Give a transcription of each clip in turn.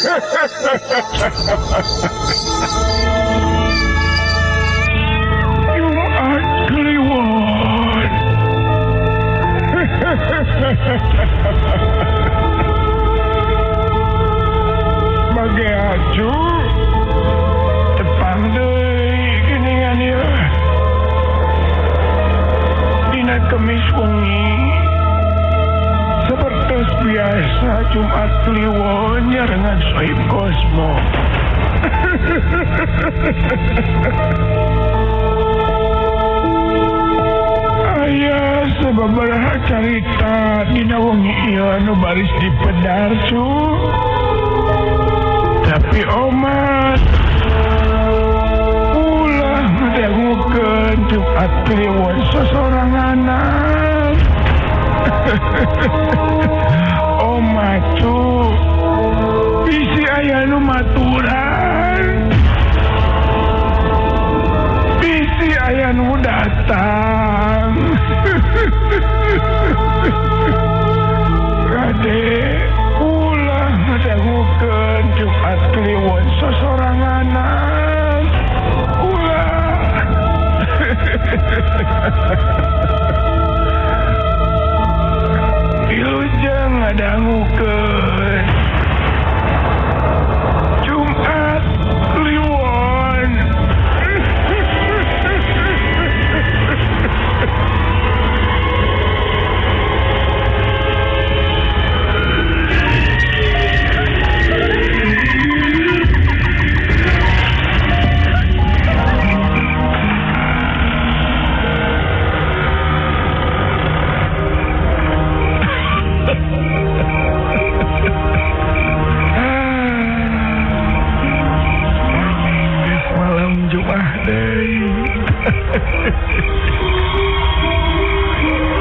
Jumat Kliwon. Bagi acu tepang deui geuningan ieu. Dina Kemis wengi seperti biasa Jumat Kliwon nyarengan Sohib Kosmo. Aya sababaraha carita dina wengi ieu anu baris dipedar cu. Tapi omat ulah ngadangukeun Jumat Kliwon sosoranganan. Omat cu bisi aya nu maturan, bisi aya nu datang. Kade ulah ngadangukeun Jumat Kliwon sosoranganan. Ulah. Wilujeng ngadangukeun Jumat Kliwon.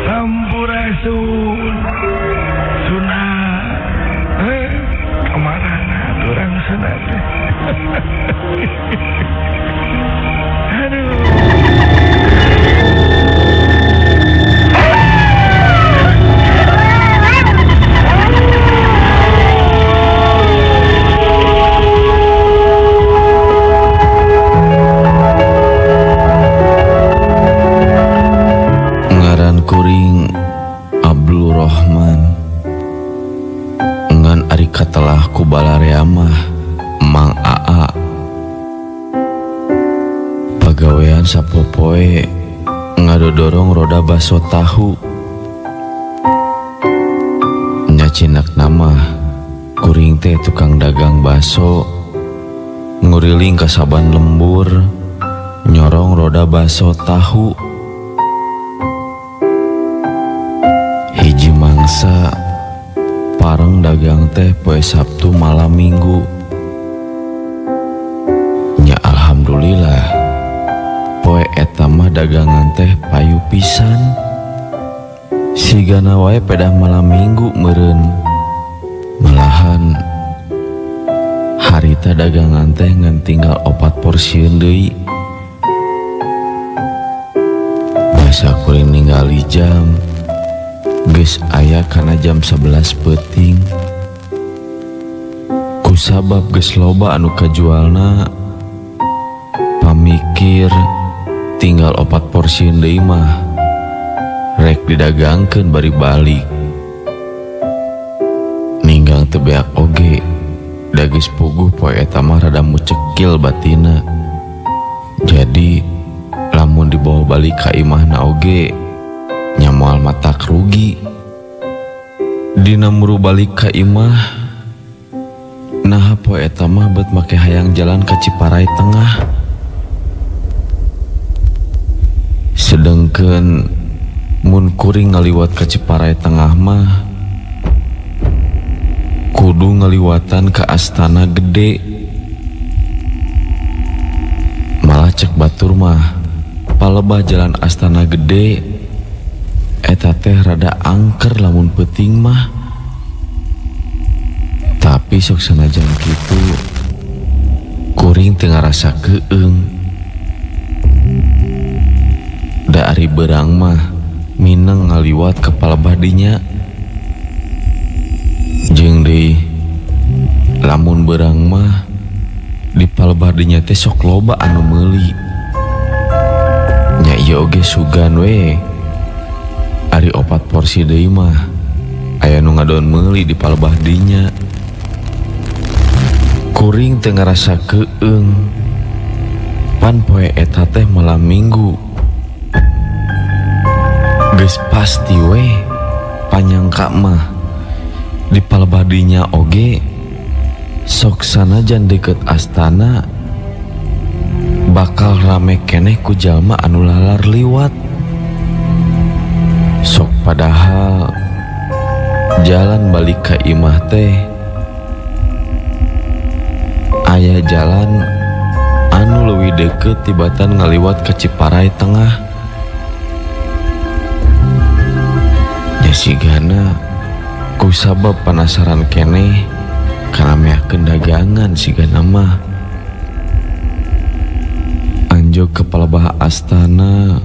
Sampurasun sunat kemarana durang sunat. Aduh. Kuring Abdul Rahman ngan ari katelah ku balarea mah Mang Aa pagawean sapopoe ngadodorong roda baso tahu nyacinak nama kuring teh tukang dagang baso nguriling ka saban lembur nyorong roda baso tahu. Hiji mangsa pareng dagang teh poe Sabtu malam Minggu. Nya alhamdulillah poe eta mah dagangan teh payu pisan. Sigana wae pedah malam Minggu meureun. Malahan harita dagangan teh ngan tinggal 4 porsieun deui. Basa kuring ningali jam geus aya kana jam 11 peuting. Kusabab geus loba anu kajualna, pamikir tinggal 4 porsieun deui mah rek didagangkeun bari balik. Ninggang teu beak oge, da geus puguh poe eta mah rada mucekil batina. Jadi lamun dibawa balik ka imahna oge nyamual matak rugi. Dina muru balik ka imah nah poe eta mah beut make hayang jalan ka Ciparai Tengah. Sedengkeun mun kuring ngaliwat ka Ciparai Tengah mah kudu ngaliwatan ka Astana Gede. Malah cek batur mah palebah jalan Astana Gede eta teh rada angker lamun peuting mah. Tapi sok sanajan kitu kuring teu ngarasa keueung. Da ari beurang mah mineng ngaliwat ka palebah dinya. Jeung deui lamun berang mah di palebah dinya teh sok loba anu meuli. Nya ieu oge sugan we. Ari 4 porsi deui mah aya nu ngadon meuli di palebah dinya. Kuring teu ngarasa keung. Pan poe eta teh malam minggu. Geus pasti we panyangka mah di palebah dinya oge sok sanajan deket astana bakal rame keneh ku jalma anu lalar liwat. Sok padahal jalan balik ka imah teh aya jalan anu leuwih deket tibatan ngaliwat ke Ciparai Tengah. Ya sigana ku sabab penasaran keneh kana meahkeun dagangan sigana mah. Anjog ke palebah astana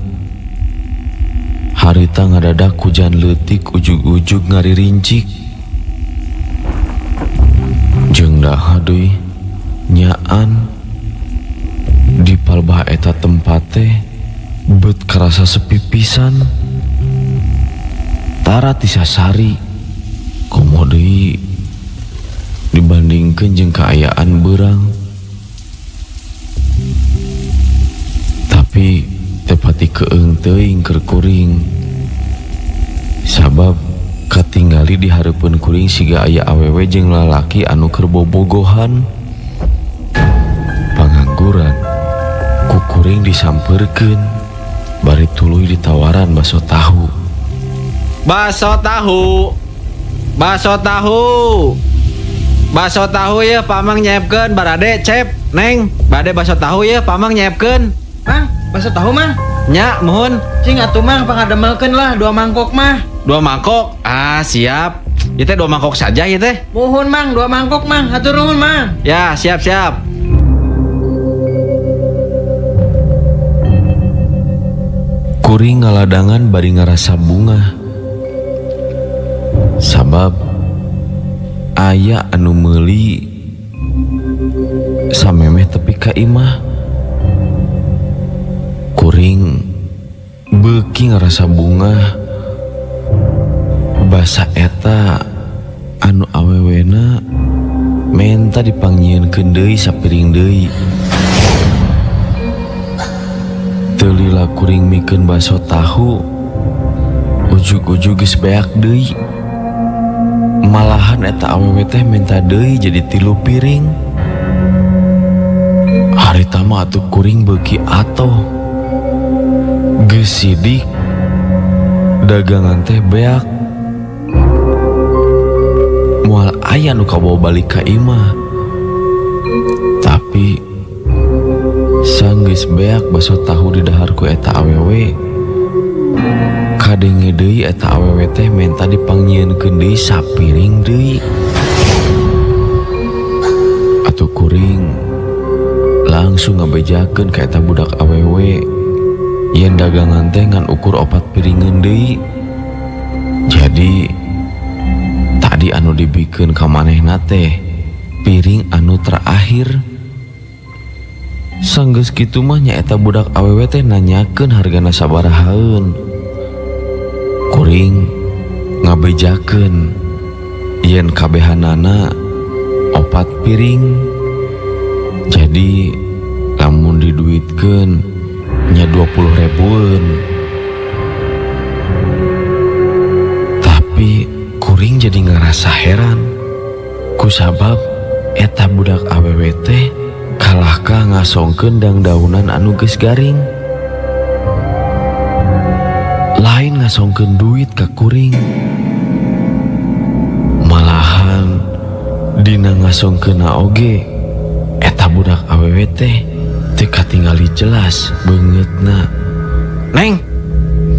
harita ngadadak hujan leutik ujug-ujug ngaririncik. Jeung daha deui nyaan di palebah eta tempat teh beut karasa sepi pisan. Tara tisasari komo deui dibandingkeun jeung kaayaan beurang. Tapi tepati keung teuing keur kuring. Sabab katinggali di hareupeun kuring siga aya awewe jeung lalaki anu keur bobogohan. Pangangguran ku kuring disampeurkeun bari tuluy ditawaran baso tahu. Baso tahu, baso tahu, baso tahu ya pamang nyiapkeun barade cep neng bade baso tahu ya pamang nyiapkeun. Mang, baso tahu mang? Nya muhun. Cing atuh mang pangademelkeun lah 2 mangkok mah. 2 mangkok, siap. Ieu teh 2 mangkok saja ieu teh. Muhun mang 2 mangkok mang, hatur nuhun mang. Ya siap siap. Kuring ngaladangan bari ngarasa bunga. Sabab aya anu meuli samemeh tepi ka imah. Kuring beuki ngarasa bunga basa eta anu awewena menta dipanggieunkeun deui sapiring deui. Teu lila kuring mikeun baso tahu ujug-ujug geus beak deui. Malahan eta awewe teh minta deui jadi 3 piring. Harita mah atuh kuring beuki atoh. Geus sidik dagangan teh beak. Moal aya nu kabawa balik ka imah. Tapi sanggeus beak baso tahu di dahar ku eta awewe. Kadenge deui eta awewe teh menta dipanggieunkeun deui sapiring deui. Atuh kuring langsung ngabejakeun ka eta budak awewe yen dagangan teh ngan ukur 4 piringeun deui. Jadi tadi anu dibikeun ka manehna teh piring anu terakhir. Sanggeus kitu mah nya eta budak awewe teh nanyakeun hargana sabarahaeun. Kuring ngabejakeun yen kabehanana 4 piring. Jadi lamun diduitkeun nya 20 ribuan. Tapi kuring jadi ngerasa heran kusabab eta budak awewe teh kalahkah ngasongkeun dangdaunan anu geus garing. Lain ngasongkeun duit ka kuring, malahan dina ngasongkeunna oge eta budak awewe teh teu katingali jelas beungeutna. Neng,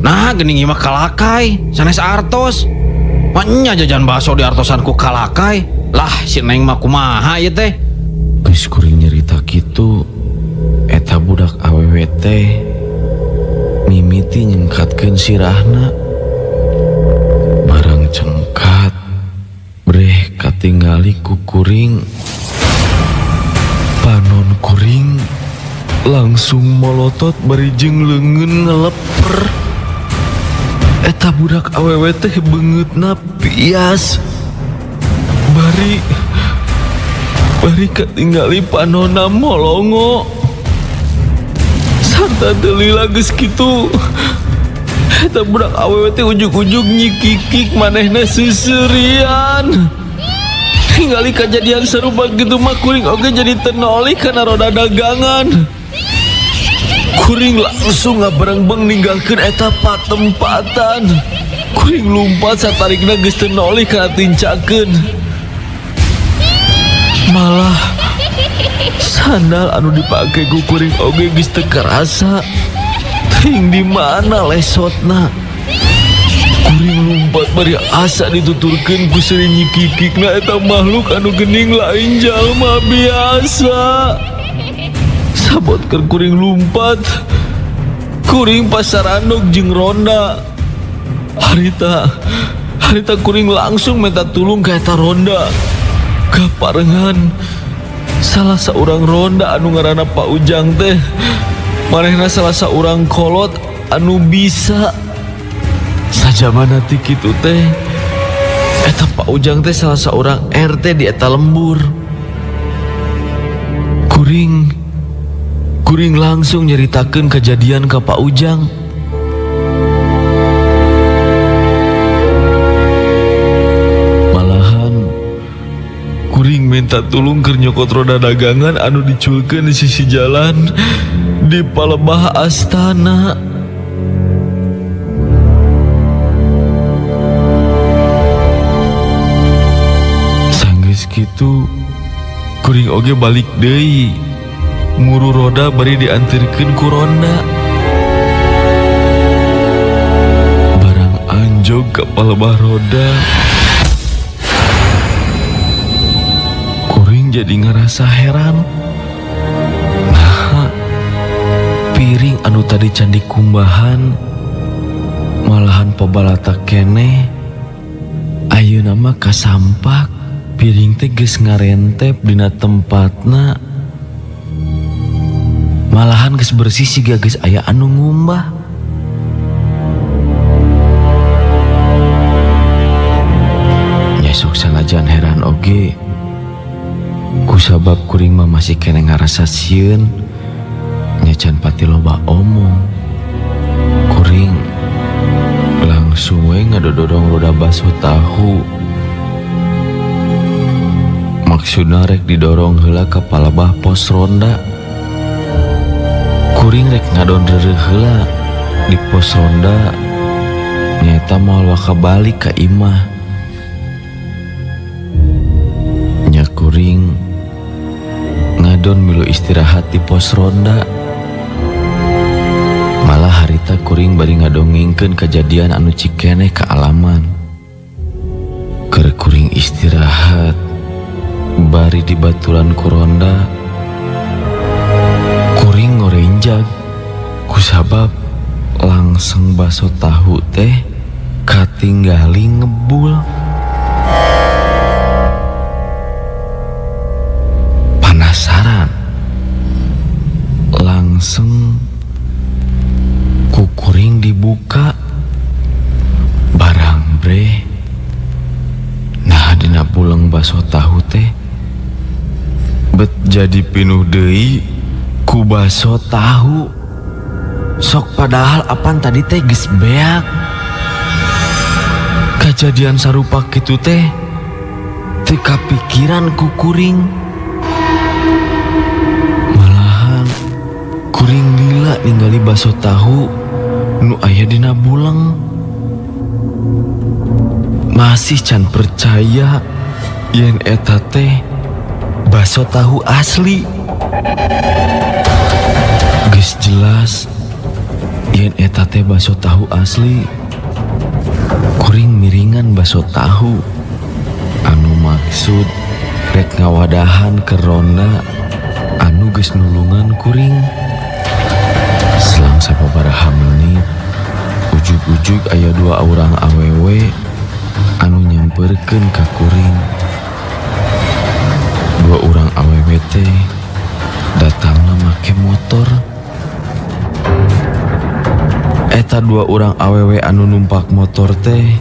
nah geuning ieu mah kalakai sanes artos. Nya jajan baso di artosanku kalakai. Lah si neng mah kumaha ieu teh? Geus kuring nyerita kitu eta budak awewe teh mimiti nyengkatkeun sirahna. Barang cengkat breh katingali ku kuring Kuring langsung molotot bari jeung leungeun ngeleper. Eta budak awewe teh beungeutna pias. Bari katingali panonna molongo. Sarta deulila geus kitu. Eta budak awewe teh ujug-ujug nyikikik manehna seuseurean. Ningali kejadian serupa gitu mah kuring oge jadi tenoli karena roda dagangan. Kuring langsung ngabareng-beng ninggalkeun eta patempatan. Kuring lumpat satarikna geus tenoli kana tincakeun. Malah sandal anu dipake ku kuring oge geus teu karasa. Ting di mana lesotna? Kuring lumpat bari asa dituturkeun ku seueur nyikikikna eta makhluk anu geuning lain jalma biasa. Sabotkeun kuring lumpat, kuring pasaranok jeung ronda. Harita kuring langsung minta tulung ka eta ronda. Kaparengan salah seorang ronda anu ngaranna Pak Ujang teh manehna salah seorang kolot anu bisa. Sajamana ti kitu teh eta Pak Ujang teh salah seorang RT di eta lembur. Kuring langsung nyeritakeun kejadian ka Pak Ujang. Malahan kuring minta tulung keur nyokot roda dagangan anu diculkeun di sisi jalan di Palebah Astana. Kitu kuring oge balik deui nguru roda bari diantirkeun ku ronda. Barang anjog ka palebah roda, kuring jadi ngerasa heran. Nah, piring anu tadi can dikumbahan malahan pabalata keneh ayeuna mah kasampak. Piring teh geus ngarentep dina tempatna. Malahan geus bersih siga geus aya anu ngumbah. Nyesuk sanajan heran oge. Kusabab kuring mah masih kene ngarasa sieun. Nya can pati loba omong. Kuring langsung we ngadodorong roda baso tahu. Maksudna rek didorong heula ka Palebah pos ronda. Kuring rek ngadon reureuh heula di pos ronda. Nyata moal waka balik ka imah. Nya kuring ngadon milu istirahat di pos ronda. Malah harita kuring bari ngadongengkeun kejadian anu cikeneh ka alaman. Keur kuring istirahat bari di baturan kuronda, kuring ngorenjag kusabab langsung baso tahu teh katinggali ngebul. Penasaran langsung kukuring dibuka barang bre. Nah dina pulang baso tahu teh bet jadi pinuh deui ku baso tahu. Sok padahal apan tadi teh geus beak. Kejadian sarupa kitu teh teu kapikiran ku kuring. Malahan kuring lila ningali baso tahu nu aya dina buleng. Masih can percaya yen eta teh baso tahu asli. Geus jelas yen eta teh baso tahu asli. Kuring miringan baso tahu anu maksud rek ngawadahan ke ronda anu geus nulungan kuring. Selang sababaraha menit ujug-ujug aya dua urang awewe anu nyamperkeun ka kuring. Dua urang awewe teh datangna make motor. Eta dua orang awewe anu numpak motor teh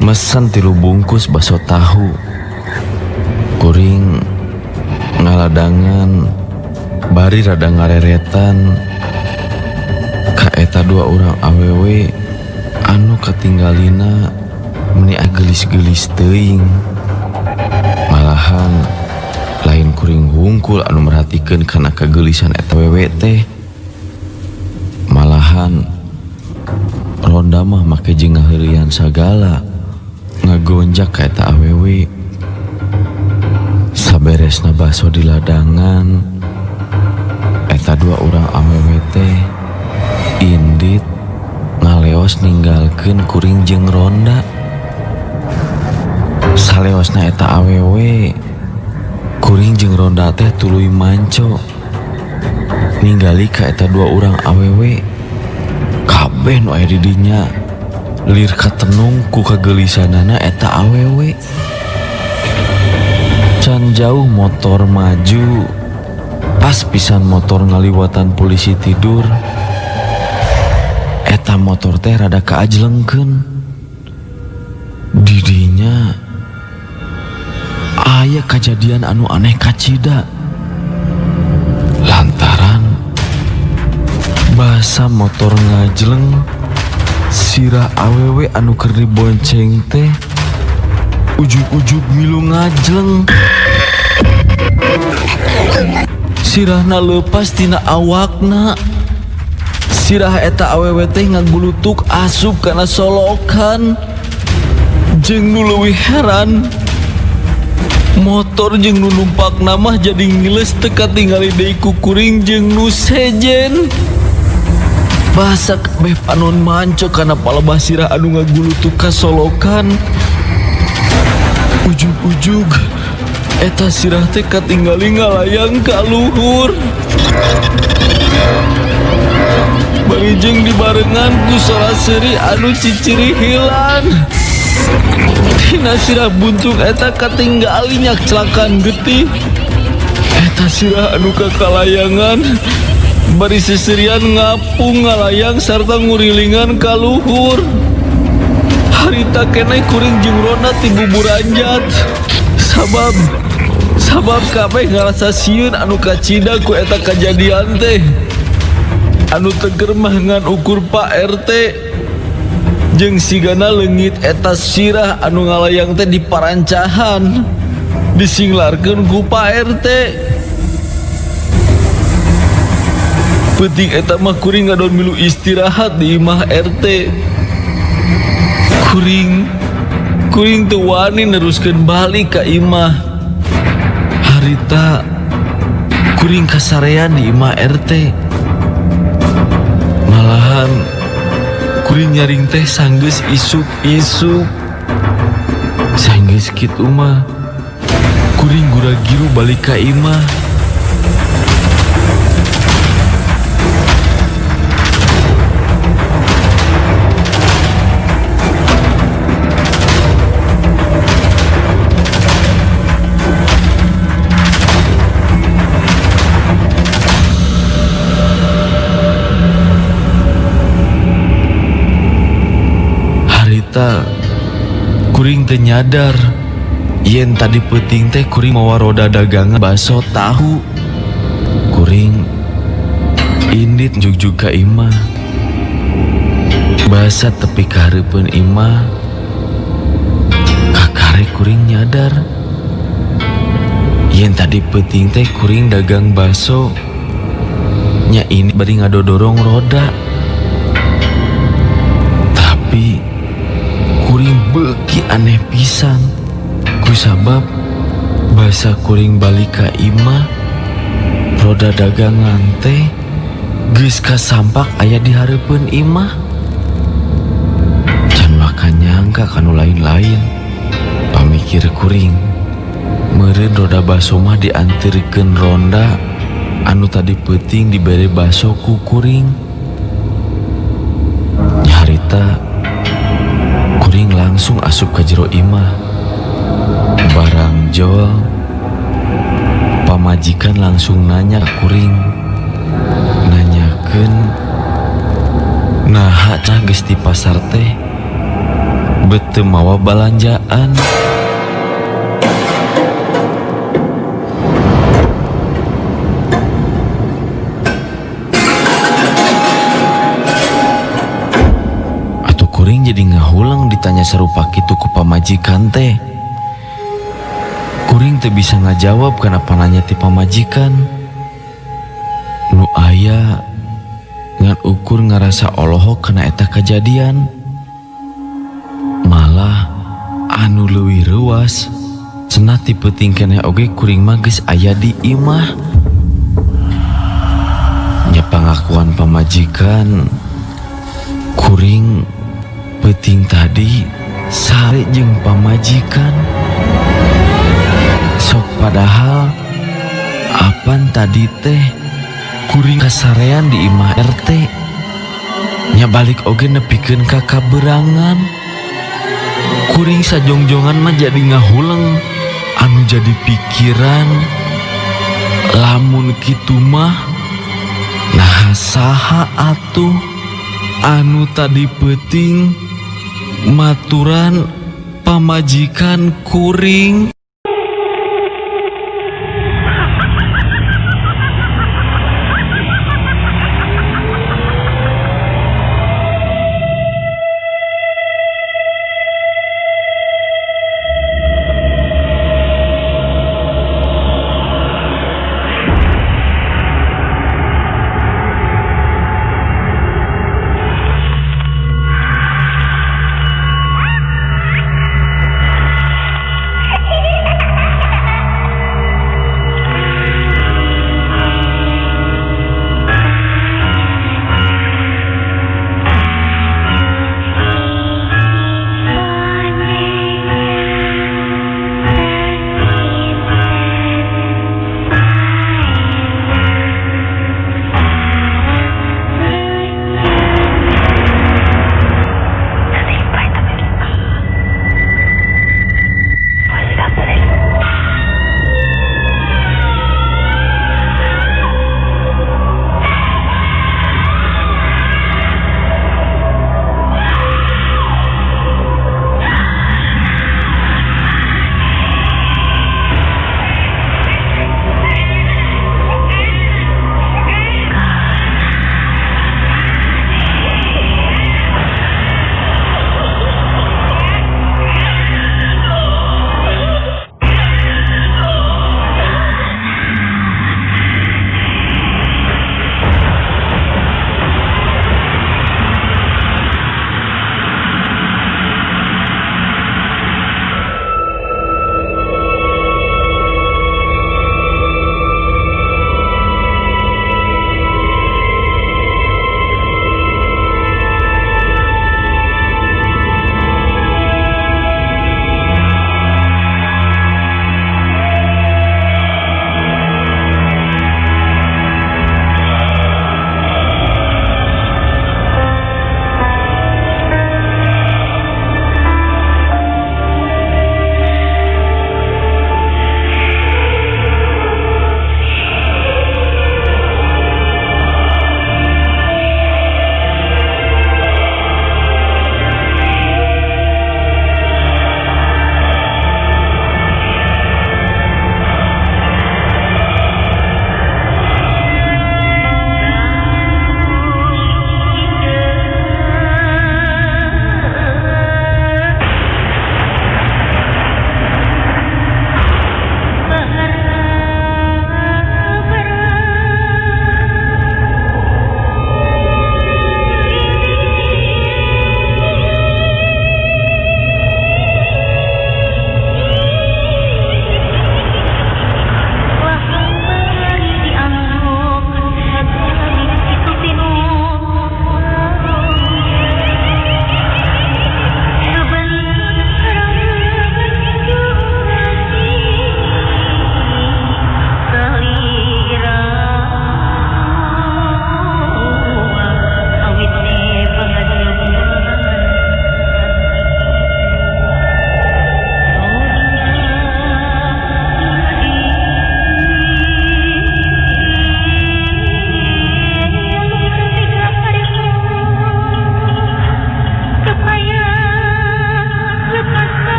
mesen 3 bungkus baso tahu. Kuring ngaladangan bari rada ngareretan ka eta dua orang awewe anu katinggalina meni gelis-gelis teuing. Malahan lain kuring hungkul anu merhatikeun kana kagelisan eta wewe teh, malahan ronda mah make jeung ngaheurian sagala ngagonjak ka eta awewe. Saberesna baso di ladangan, eta dua orang awewe teh indit ngaleos ninggalkeun kuring jeung ronda. Saleosna eta awewe, kuring jeung ronda teh tuluy manco ningali ka eta dua orang awewe. Kabeh nu aya di dinya lir katenung ku kagelisanana eta awewe. Can jauh motor maju, pas pisan motor ngaliwatan polisi tidur. Eta motor teh rada kaajlengkeun. Di dinya aya kejadian anu aneh kacida. Lantaran basa motor ngajleng, sirah awewe anu keur dibonceng teh ujug-ujug milu ngajleng. Sirahna leupas tina awakna. Sirah eta awewe teh ngagulutuk asup kana solokan. Jeung nu leuwih heran, motor jeung nu numpakna mah jadi ngiles teu katingali deui ku kuring jeung nu sejen. Basa kabeh panon manco kana palebah sirah anu ngagulutuk ka solokan. Ujug-ujug eta sirah teh katinggali ngalayang ka luhur. Bari jeung dibarengan ku sora seuri anu ciciri hilang. Tina sirah buntung eta katinggali nyak celakan getih. Eta sirah anu kakalayangan bari seserian ngapung ngalayang sarta ngurilingan ka luhur. Harita keneh kuring jeung ronda ti buburanjat. Sabab kabeh ngarasa sieun anu kacida ku eta kajadian teh. Anu teger mah ngan ukur Pak RT jeung sigana leungit eta sirah anu ngalayang teh di parancahan disinglarkeun ku Pak RT. Penting eta mah kuring ngadon milu istirahat di imah RT. Kuring teu wani neruskeun balik ka imah. Harita kuring kasarean di imah RT. Malahan kuring nyaring teh sanggeus isuk-isuk. Sanggeus kitu mah kuring gura-giru balik ka imah. Kuring teh nyadar yen tadi peuting teh kuring mawa roda dagangan baso tahu. Kuring indit jugjug ka imah. Basa tepi ka hareupeun imah, kakare kuring nyadar yen tadi peuting teh kuring dagang baso nya ini bari ngadodorong roda. Tapi kuring beuki aneh pisan kusabab basa kuring balik ka imah roda dagangan teh geus kasampak aya di hareupeun imah. Can makan nyangka kanu lain-lain. Pamikir kuring meureun roda baso mah diantirkeun ronda anu tadi peuting dibere baso ku kuring. Nyarita kuring langsung asup ka jero imah. Barang jol pamajikan langsung nanya ke kuring. Nanyakeun, naha cah geus di pasar teh? Beuteum mawa balanjaan. Atuh kuring jadi ngahulang ditanya serupa kitu ku pamajikan teh. Kuring teu bisa ngajawab kenapa nanya ti pamajikan. Nu aya ngan ukur ngarasa olohok kena eta kejadian. Malah anu leuwih reuas cenah ti peuting keneh oge kuring mah geus aya di imah. Nya pangakuan pamajikan, kuring peuting tadi sare jeung pamajikan. Sok padahal apan tadi teh kuring kasarean di imah RT. Nya balik oge nepikeun ka kaberangan. Kuring sajongjongan mah jadi ngahuleng. Anu jadi pikiran, lamun kitu mah nah saha atuh anu tadi peuting maturan pamajikan kuring.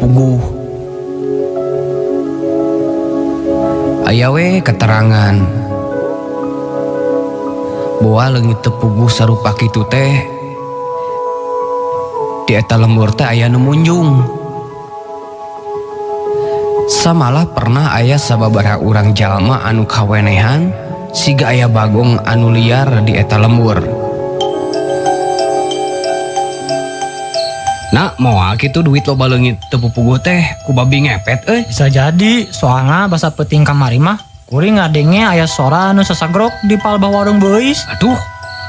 puguh. Aya we keterangan bahwa leungit teu puguh sarupa kitu teh di eta lembur teh aya nu munjung. Samalah pernah aya sababaraha urang jalma anu kawenehan siga aya bagong anu liar di eta lembur. Nah, moal kitu duit loba leungit teu pupuguh teh ku babi ngepet euy. Bisa jadi, soalnya basa peting kamari mah kuring ngadenge aya sora anu sasagrok di palbah warung beis. Aduh,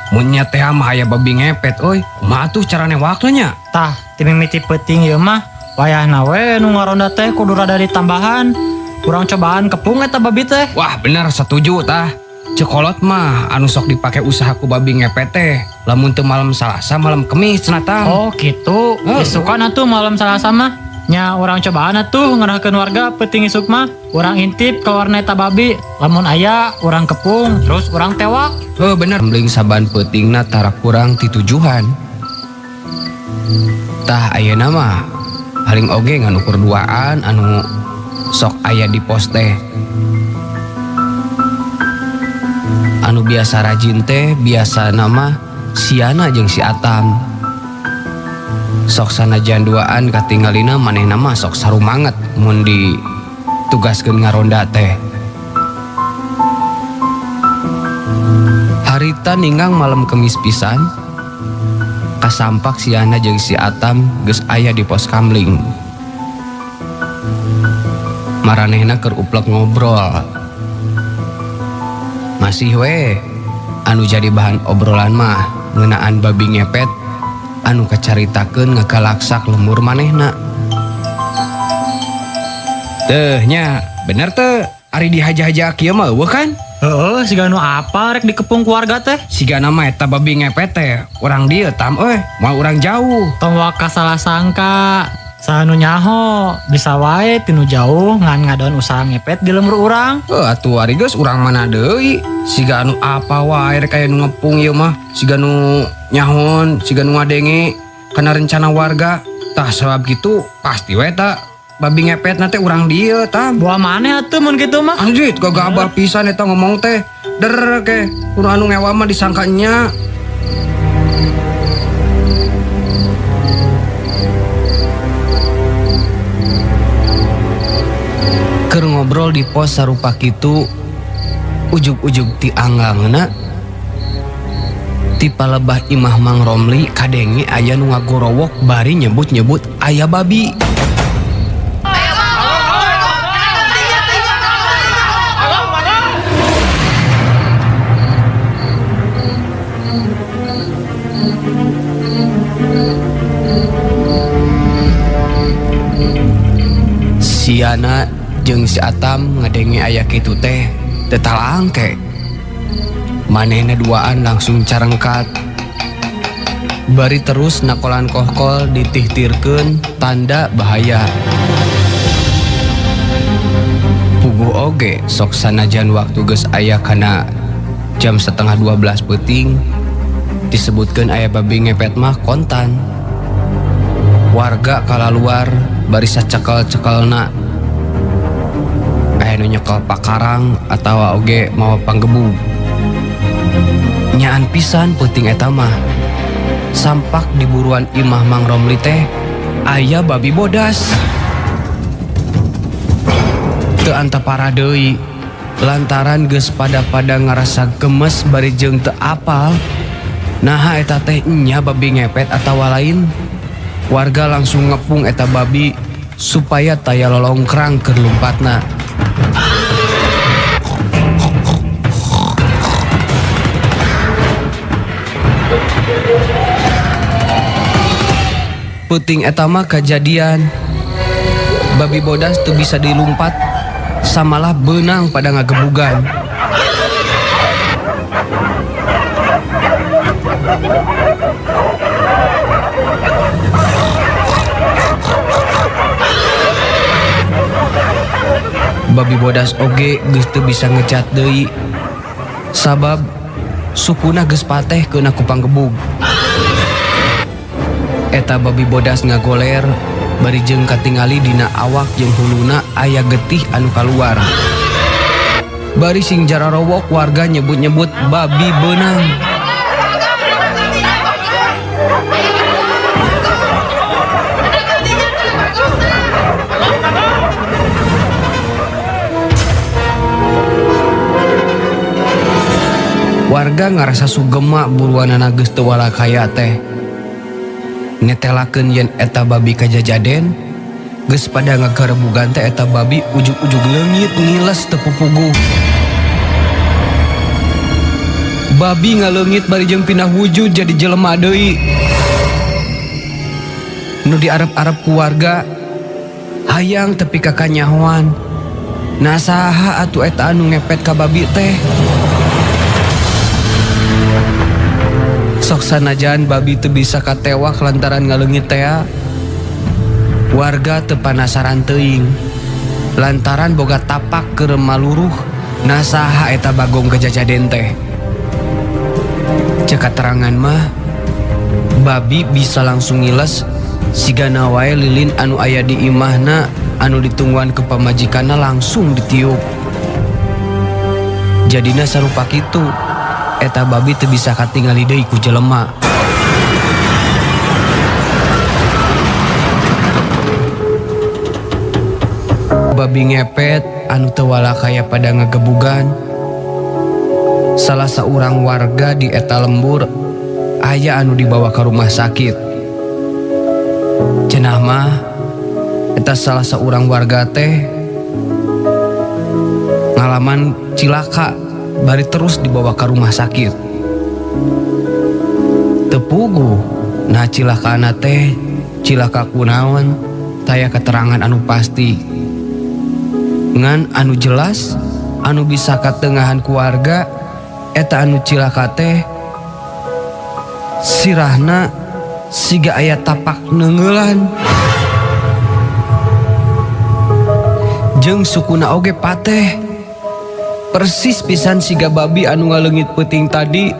mun nya teh mah aya babi ngepet euy. Kumaha atuh cara newakna nya? Tah, ti mimiti peting ieu mah wayahna we nu ngaronda teh kudu rada ditambahan. Kurang cobaan kepung eta babi teh. Wah, bener setuju tah. Cekolot mah anu sok dipake usaha ku babi ngepet teh lamun teu malam Salasa malam Kemis cenah tah. Oh gitu, isukan atuh malam Salasa mah. Nya orang cobaan atuh ngerahkeun warga peting isuk mah. Urang intip ka warna eta babi, lamun aya urang kepung, terus urang tewak. Bener, mending saban peutingna tara kurang ti tujuan. Tah ayeuna mah paling oge nganukur duaan anu sok aya di pos teh. Anu biasa rajin teh biasa nama Siana jeung si Atam. Sok sanajan duaan katinggalina manehna mah sok sarumanget mun ditugaskeun ngaronda teh. Harita ninggang malam Kemis pisan kasampak Siana jeung si Atam geus aya di pos kamling. Maranehna keur uplek ngobrol. Masih we anu jadi bahan obrolan mah ngeunaan babi ngepet anu kacaritakeun ngagalaksak lemur manehna. Teh nya bener teh ari dihaja-haja kieu mah eueuh kan? Heeh, siga nu apa rek dikepung keluarga teh? Sigana mah eta babi ngepet teh urang dieu tam euy, moal urang jauh. Tong waka salah sangka. Sanu nyaho bisa wae tinu jauh ngan ngadon usaha ngepet di lembur urang. Atuh ari geus urang mana deui? Siga anu apa wae rek aya nu ngepung ieu mah, siga nu nyahon, siga nu ngadenge kana rencana warga. Tah sabab kitu pasti we ta babi ngepet teh urang dieu tam. Buah maneh atuh mun kitu mah. Anjit gagabah pisan eta ngomong teh. Der ke urang anu ngewa mah disangka nya. Keur ngobrol di pos sarupa kitu ujug-ujug ti angangna ti palebah Imah Mang Romli kadenge aya nu ngagorowok bari nyebut-nyebut aya babi. Siana jeung si Atam ngadenge aya kitu teh tetalangke. Manehna duaan langsung carengkat. Bari terus nakolan kohkol ditihtirkeun tanda bahaya. Puguh oge sok sanajan waktu geus aya kana jam 11:30 peuting disebutkeun aya babi ngepet mah kontan. Warga kalaluar bari sacekel-cekelna. Aya nu nyekel pakarang atawa oge mawa panggebug. Nyaan pisan peuting eta mah. Sampak di buruan Imah Mang Romli teh aya babi bodas. Teu antapara deui lantaran geus pada-pada ngarasa gemes bari jeung teu apal naha eta teh nya babi ngepet atawa lain. Warga langsung ngepung eta babi supaya taya lolongkrang keur lumpatna. Peuting eta mah kajadian babi bodas teu bisa dilumpat samalah beunang pada ngagebugan. Babi bodas oge geus teu bisa ngecat deui sabab sukuna geus pateh keuna ku panggebug. Eta babi bodas ngagoler bari jeung katingali dina awak jeung huluna aya getih anu kaluar. Bari sing jararowok warga nyebut-nyebut babi beunang. Warga ngarasa sugema buruanana geus teu walakaya teh. Netelakeun yen eta babi kajajaden, geus pada ngagarebugan teh eta babi ujug-ujug leungit ngiles teu pupuguh. Babi ngaleungit bari jeung pindah wujud jadi jelema deui. Nu diarep-arep ku warga hayang tepi ka kanyahoan. Nah saha atuh eta anu ngepet ka babi teh? Sok sanajan babi teu bisa katewak lantaran ngaleungit teh, warga teu panasaran teuing lantaran boga tapak keur maluruh nasaha eta bagong kajajaden teh. Cek katerangan mah babi bisa langsung ngiles sigana wae lilin anu aya di imahna anu ditungguan ke pamajikanna langsung ditiup. Jadina sarupa kitu eta babi teu bisa katingali deui ku jelema. Babi ngepet anu teu walakaya pada ngagebugan. Salah saurang warga di eta lembur aya anu dibawa ke rumah sakit. Cenah mah eta salah saurang warga teh ngalaman cilaka bari terus dibawa ke rumah sakit. Tepugu nah cilakaana teh cilaka kunaon taya keterangan anu pasti. Ngan anu jelas anu bisa katengahan keluarga eta anu cilaka teh sirahna siga aya tapak neungelan jeung sukuna oge pateh. Persis pisan siga babi anu ngaleungit peuting tadi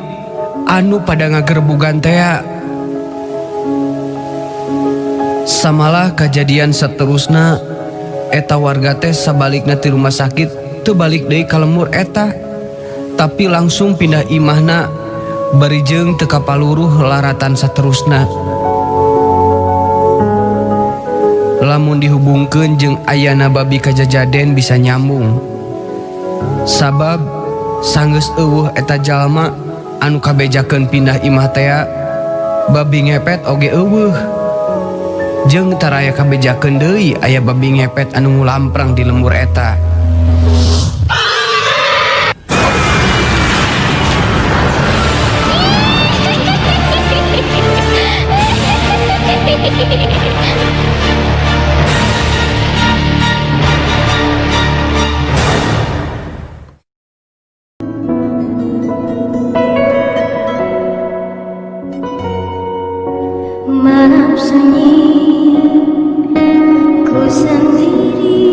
anu pada ngagerebugan teh. Samalah kejadian saterusna eta warga teh sabalikna ti rumah sakit teu balik deui ka lembur eta, tapi langsung pindah imahna bari jeung teu kapaluruh laratan saterusna. Lamun dihubungkeun jeung ayana babi kajajaden bisa nyambung. Sabab sanggeus eueuh eta jalma anu kabejakeun pindah imah teh, babi ngepet oge eueuh. Jeung taraya kabejakeun deui aya babi ngepet anu ngulamprang di lembur eta. Malam sunyi ku sendiri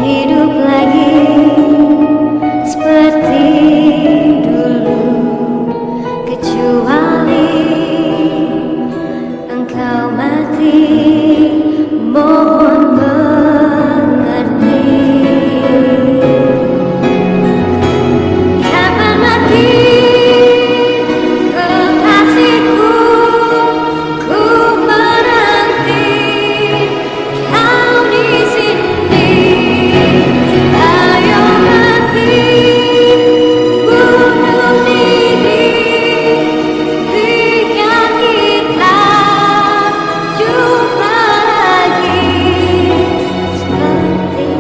hidup lagi seperti dulu, kecuali engkau mati. Mohon mengerti. Kapan mati kekasihku, ku menanti kau di sini. Ayo mati, bunuh diri, biar kita jumpa lagi seperti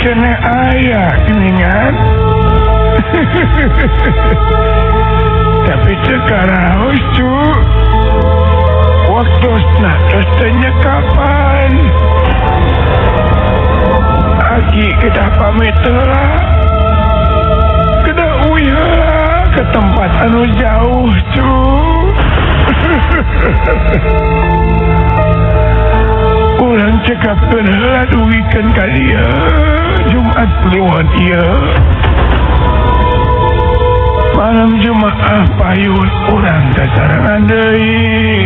kena ayah keningan. Tapi sekarang tu waktu nak tanya kapan. Aki kedah pamit lah, kedah uya ke tempat anu jauh tu. Orang cakap kenal duikan kalian Jumat lewat ia. Malam Jumaat payun orang tak sarangan deui.